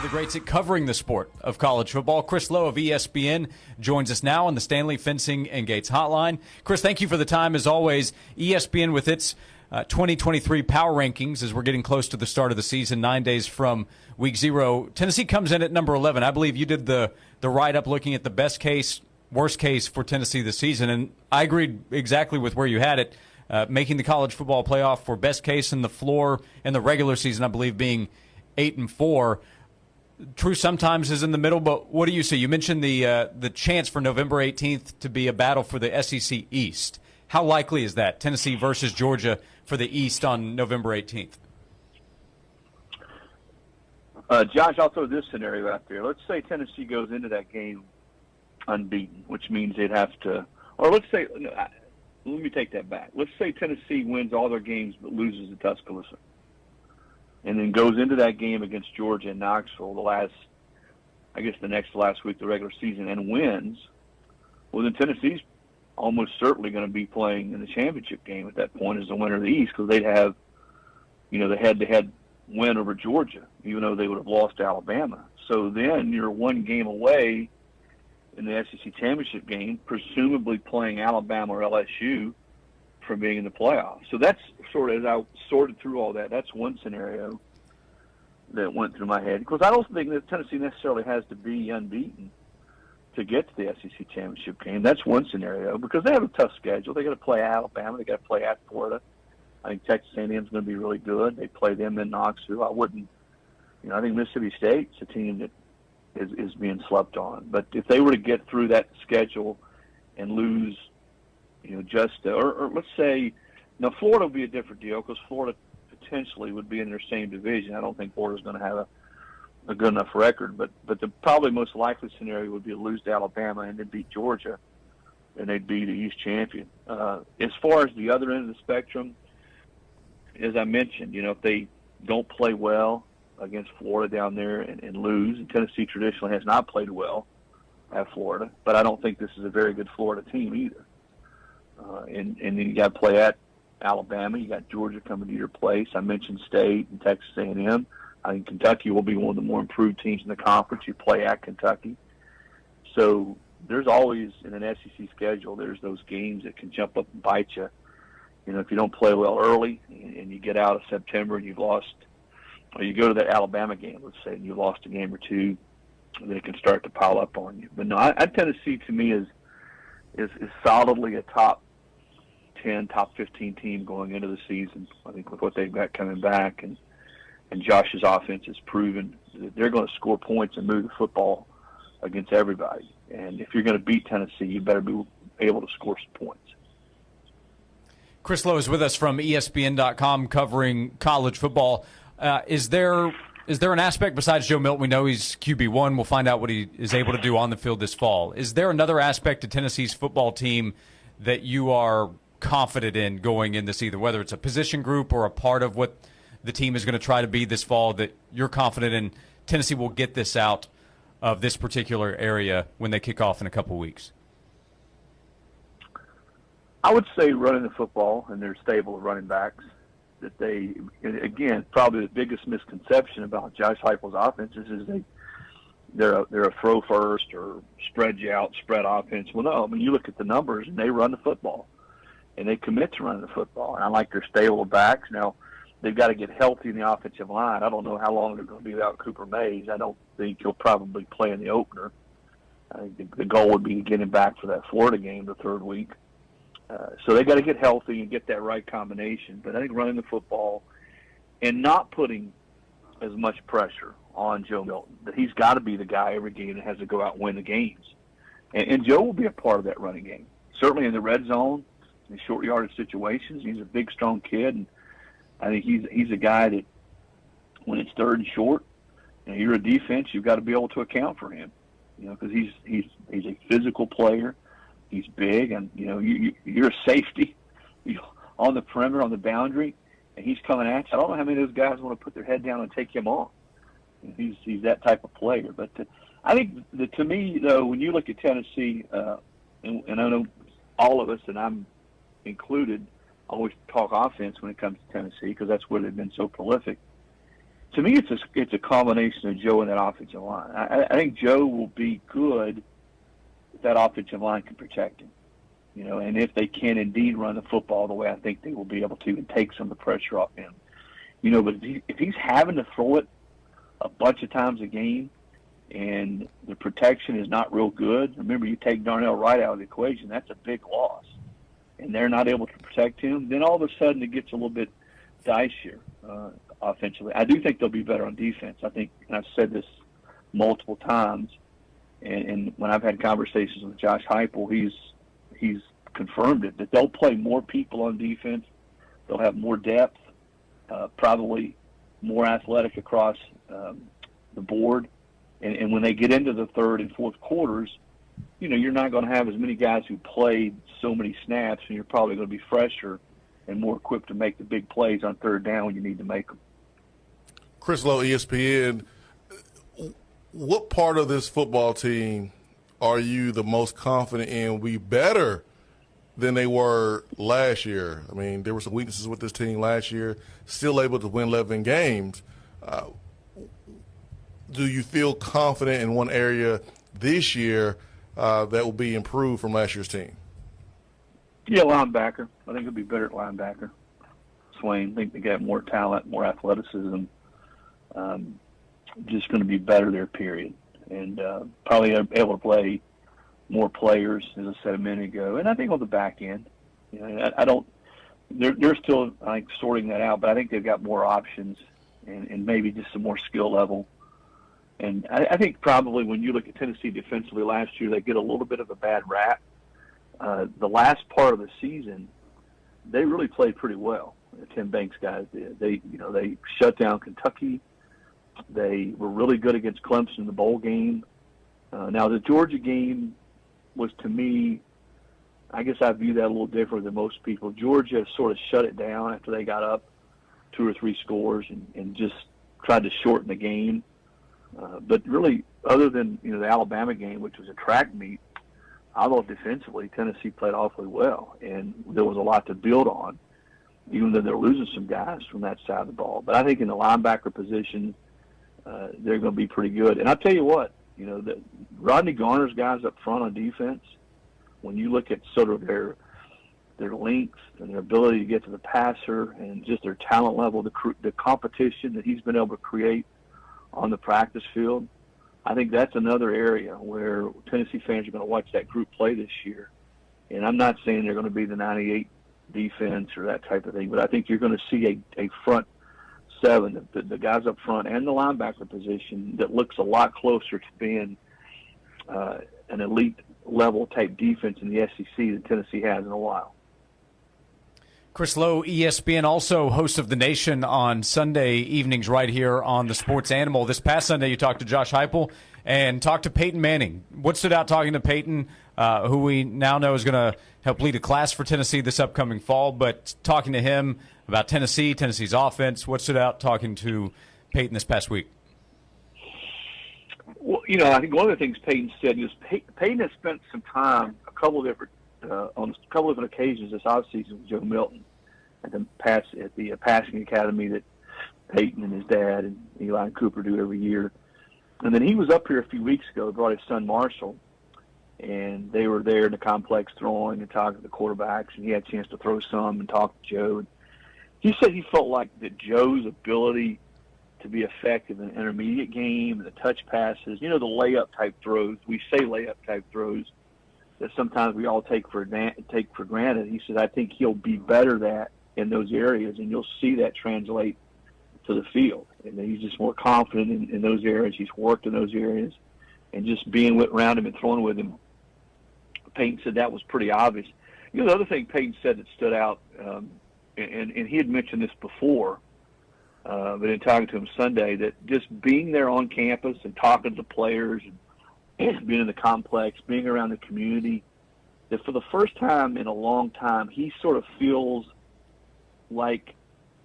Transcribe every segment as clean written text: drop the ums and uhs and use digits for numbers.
the greats at covering the sport of college football. Chris Lowe of ESPN joins us now on the Stanley Fencing and Gates Hotline. Chris, thank you for the time as always. ESPN with its 2023 power rankings as we're getting close to the start of the season, 9 days from week 0. Tennessee comes in at number 11. I believe you did the write-up looking at the best case, worst case for Tennessee this season, and I agreed exactly with where you had it, making the college football playoff for best case and the floor in the regular season, I believe, being 8-4. True sometimes is in the middle, but what do you see? You mentioned the chance for November 18th to be a battle for the SEC East. How likely is that, Tennessee versus Georgia for the East on November 18th? Josh, I'll throw this scenario out there. Let's say Tennessee goes into that game unbeaten, which means they'd have to – or let's say – let me take that back. Let's say Tennessee wins all their games but loses to Tuscaloosa, and then goes into that game against Georgia and Knoxville the next last week of the regular season and wins. Well, then Tennessee's almost certainly going to be playing in the championship game at that point as the winner of the East, because they'd have, the head-to-head win over Georgia, even though they would have lost to Alabama. So then you're one game away in the SEC championship game, presumably playing Alabama or LSU from being in the playoffs. So that's sort of, as I sorted through all that, that's one scenario that went through my head. Because I don't think that Tennessee necessarily has to be unbeaten to get to the SEC championship game. That's one scenario, because they have a tough schedule. They got to play Alabama. They got to play at Florida. I think Texas A&M is going to be really good. They play them in Knoxville. I think Mississippi State's a team that is being slept on. But if they were to get through that schedule and lose, or let's say, Florida would be a different deal, because Florida potentially would be in their same division. I don't think Florida's going to have a good enough record, but the probably most likely scenario would be to lose to Alabama and then beat Georgia, and they'd be the East champion. As far as the other end of the spectrum, as I mentioned, if they don't play well against Florida down there and lose, and Tennessee traditionally has not played well at Florida, but I don't think this is a very good Florida team either. And then you got to play at Alabama. You got Georgia coming to your place. I mentioned State and Texas A&M. I think Kentucky will be one of the more improved teams in the conference. You play at Kentucky. So there's always, in an SEC schedule, there's those games that can jump up and bite you. If you don't play well early and you get out of September and you've lost, or you go to that Alabama game, let's say, and you lost a game or two, then it can start to pile up on you. But no, Tennessee to me is solidly a top 10, top 15 team going into the season. I think with what they've got coming back, and Josh's offense has proven that they're going to score points and move the football against everybody. And if you're going to beat Tennessee, you better be able to score some points. Chris Lowe is with us from ESPN.com covering college football. Is there an aspect besides Joe Milton? We know he's QB1. We'll find out what he is able to do on the field this fall. Is there another aspect to Tennessee's football team that you are confident in going in this, either whether it's a position group or a part of what the team is going to try to be this fall, that you're confident in Tennessee will get this out of this particular area when they kick off in a couple weeks? I would say running the football and their stable of running backs. That they, again, probably the biggest misconception about Josh Heupel's offenses is they're a throw first or spread you out, spread offense. Well, no, I mean, you look at the numbers and they run the football, and they commit to running the football. And I like their stable of backs. Now, they've got to get healthy in the offensive line. I don't know how long they're going to be without Cooper Mays. I don't think he'll probably play in the opener. I think the goal would be to get him back for that Florida game the third week. So they got to get healthy and get that right combination. But I think running the football and not putting as much pressure on Joe Milton, that he's got to be the guy every game that has to go out and win the games. And Joe will be a part of that running game. Certainly in the red zone, in short yardage situations. He's a big, strong kid, and I think he's a guy that when it's third and short, and you're a defense, you've got to be able to account for him. Because he's a physical player. He's big, and you're a safety on the perimeter, on the boundary, and he's coming at you. I don't know how many of those guys want to put their head down and take him on. He's that type of player. But I think to me, though, when you look at Tennessee, and I know all of us, and I'm included, always talk offense when it comes to Tennessee because that's where they've been so prolific. to me, it's a combination of Joe and that offensive line. I think Joe will be good if that offensive line can protect him. And if they can indeed run the football the way I think they will be able to and take some of the pressure off him. But if he's having to throw it a bunch of times a game and the protection is not real good, remember you take Darnell Wright out of the equation, that's a big loss. And they're not able to protect him, then all of a sudden it gets a little bit dicier offensively. I do think they'll be better on defense. I think, and I've said this multiple times, and when I've had conversations with Josh Heupel, he's confirmed it, that they'll play more people on defense. They'll have more depth, probably more athletic across the board. And when they get into the third and fourth quarters, you're not going to have as many guys who played so many snaps, and you're probably going to be fresher and more equipped to make the big plays on third down when you need to make them. Chris Lowe, ESPN, what part of this football team are you the most confident in will be better than they were last year? I mean, there were some weaknesses with this team last year, still able to win 11 games. Do you feel confident in one area this year that will be improved from last year's team? Yeah, linebacker. I think he'll be better at linebacker. Swain, I think they got more talent, more athleticism. Just going to be better there, period. And probably able to play more players, as I said a minute ago. And I think on the back end, they're still, I think, sorting that out, but I think they've got more options and maybe just some more skill level. And I think probably when you look at Tennessee defensively last year, they get a little bit of a bad rap. The last part of the season, they really played pretty well. The Tim Banks guys did. They shut down Kentucky. They were really good against Clemson in the bowl game. Now the Georgia game was, to me, I guess I view that a little different than most people. Georgia sort of shut it down after they got up 2 or 3 scores and just tried to shorten the game. But really, other than the Alabama game, which was a track meet, I thought defensively Tennessee played awfully well, and there was a lot to build on, even though they're losing some guys from that side of the ball. But I think in the linebacker position, they're going to be pretty good. And I'll tell you what, that Rodney Garner's guys up front on defense, when you look at sort of their length and their ability to get to the passer and just their talent level, the competition that he's been able to create on the practice field, I think that's another area where Tennessee fans are going to watch that group play this year. And I'm not saying they're going to be the 98 defense or that type of thing, but I think you're going to see a front seven, the guys up front and the linebacker position, that looks a lot closer to being an elite level type defense in the SEC than Tennessee has in a while. Chris Lowe, ESPN, also host of The Nation on Sunday evenings right here on the Sports Animal. This past Sunday, you talked to Josh Heupel and talked to Peyton Manning. What stood out talking to Peyton, who we now know is going to help lead a class for Tennessee this upcoming fall, but talking to him about Tennessee's offense, what stood out talking to Peyton this past week? Well, I think one of the things Peyton said is Peyton has spent some time, on a couple of different occasions this offseason with Joe Milton at the passing academy that Peyton and his dad and Eli and Cooper do every year. And then he was up here a few weeks ago, brought his son Marshall, and they were there in the complex throwing and talking to the quarterbacks, and he had a chance to throw some and talk to Joe. And he said he felt like that Joe's ability to be effective in the intermediate game and the touch passes, the layup type throws, we say layup type throws, that sometimes we all take for granted. He said, I think he'll be better in those areas, and you'll see that translate to the field. And he's just more confident in those areas. He's worked in those areas. And just being around him and throwing with him, Peyton said that was pretty obvious. The other thing Peyton said that stood out, and he had mentioned this before, but in talking to him Sunday, that just being there on campus and talking to the players and being in the complex, being around the community, that for the first time in a long time, he sort of feels like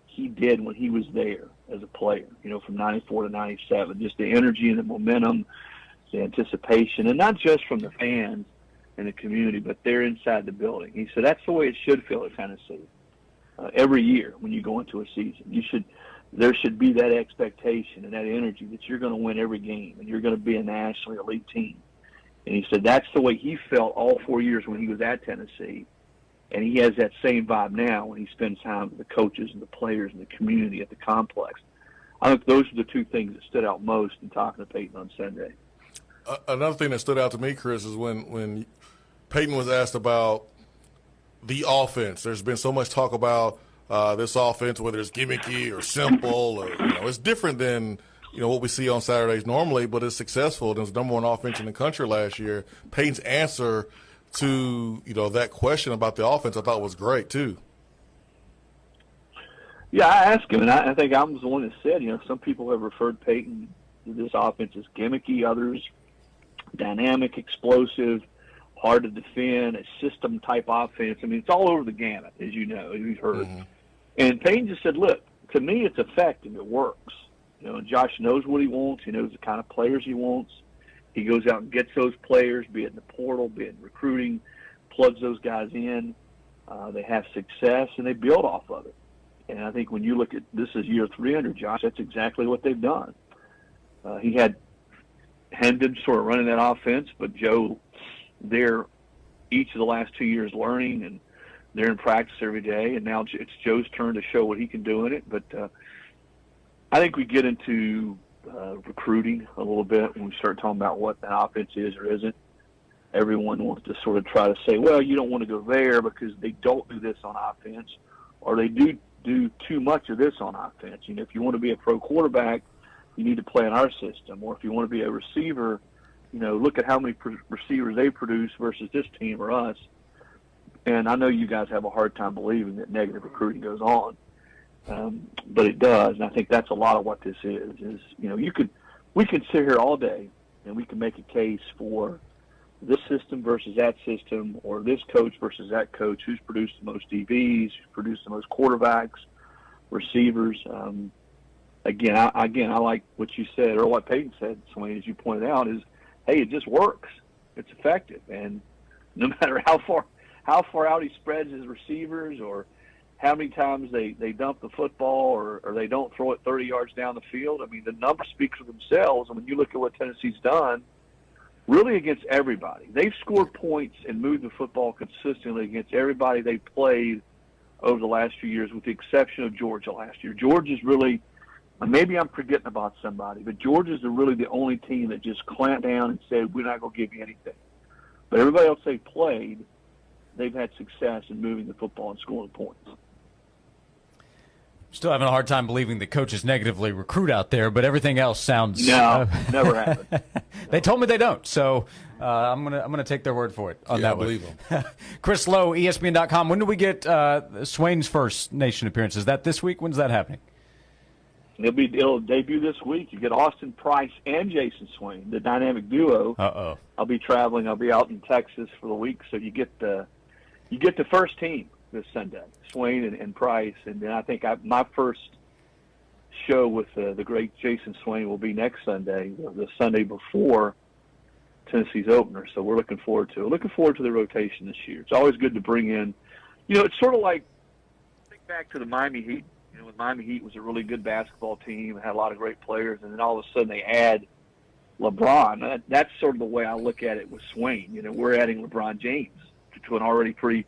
he did when he was there as a player, from 94 to 97, just the energy and the momentum, the anticipation, and not just from the fans and the community, but they're inside the building. He said that's the way it should feel at Tennessee every year when you go into a season. there should be that expectation and that energy that you're going to win every game and you're going to be a nationally elite team. And he said that's the way he felt all 4 years when he was at Tennessee. And he has that same vibe now when he spends time with the coaches and the players and the community at the complex. I think those are the two things that stood out most in talking to Peyton on Sunday. Another thing that stood out to me, Chris, is when Peyton was asked about the offense. There's been so much talk about this offense, whether it's gimmicky or simple, or it's different than what we see on Saturdays normally, but it's successful. It was the number one offense in the country last year. Peyton's answer to that question about the offense, I thought was great too. Yeah, I asked him, and I think I was the one that said, some people have referred Peyton to this offense as gimmicky, others dynamic, explosive, hard to defend, a system-type offense. I mean, it's all over the gamut, as you know, as you've heard. Mm-hmm. And Peyton just said, look, to me it's effective. It works. And Josh knows what he wants. He knows the kind of players he wants. He goes out and gets those players, be it in the portal, be it in recruiting, plugs those guys in. They have success, and they build off of it. And I think when you look at this is year 300, Josh, that's exactly what they've done. He had Hendon sort of running that offense, but Joe there each of the last 2 years learning, and they're in practice every day. And now it's Joe's turn to show what he can do in it. But I think we get into recruiting a little bit when we start talking about what the offense is or isn't. Everyone wants to sort of try to say, well, you don't want to go there because they don't do this on offense, or they do too much of this on offense. If you want to be a pro quarterback, you need to play in our system. Or if you want to be a receiver, look at how many receivers they produce versus this team or us. And I know you guys have a hard time believing that negative recruiting goes on, but it does. And I think that's a lot of what this is we could sit here all day and we can make a case for this system versus that system, or this coach versus that coach, who's produced the most DBs, who's produced the most quarterbacks, receivers. Again, I like what you said, or what Peyton said, Swain, as you pointed out, is, hey, it just works. It's effective. And no matter how far out he spreads his receivers, or how many times they dump the football, or they don't throw it 30 yards down the field, I mean, the numbers speak for themselves. And when you look at what Tennessee's done, really against everybody, they've scored points and moved the football consistently against everybody they played over the last few years, with the exception of Georgia last year. Georgia's really, maybe I'm forgetting about somebody, but Georgia's really the only team that just clamped down and said, we're not going to give you anything. But everybody else they played, they've had success in moving the football and scoring points. Still having a hard time believing the coaches negatively recruit out there, but everything else sounds. No, never happened. They told me they don't, so I'm gonna take their word for it on that. I believe them. Chris Lowe, ESPN.com. When do we get Swain's first Nation appearance? Is that this week? When's that happening? It'll debut this week. You get Austin Price and Jason Swain, the dynamic duo. Uh-oh. I'll be traveling. I'll be out in Texas for the week, so you get the first team this Sunday, Swain and Price. And then I think my first show with the great Jason Swain will be next Sunday, the Sunday before Tennessee's opener. So we're looking forward to the rotation this year. It's always good to bring in, it's sort of like, think back to the Miami Heat. When Miami Heat was a really good basketball team and had a lot of great players, and then all of a sudden they add LeBron. That's sort of the way I look at it with Swain. We're adding LeBron James to an already pretty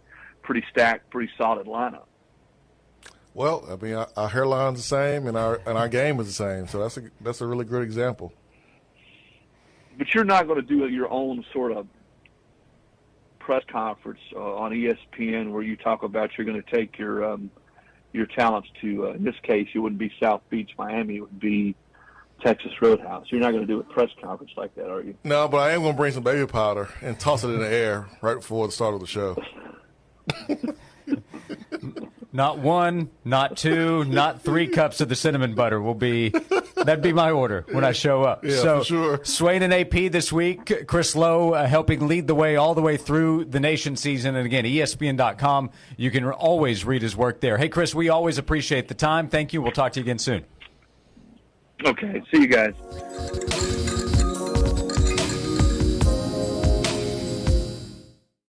stacked, pretty solid lineup. Well, I mean, our hairline's the same, and our game is the same. So that's a really good example. But you're not going to do your own sort of press conference on ESPN where you talk about you're going to take your talents to. In this case, it wouldn't be South Beach, Miami. It would be Texas Roadhouse. You're not going to do a press conference like that, are you? No, but I am going to bring some baby powder and toss it in the air right before the start of the show. Not one, not two, not 3 cups of the cinnamon butter that'd be my order when I show up. Yeah, so, for sure. Swain and AP this week. Chris Lowe helping lead the way all the way through the Nation season. And again, ESPN.com. You can always read his work there. Hey, Chris, we always appreciate the time. Thank you. We'll talk to you again soon. Okay. See you guys.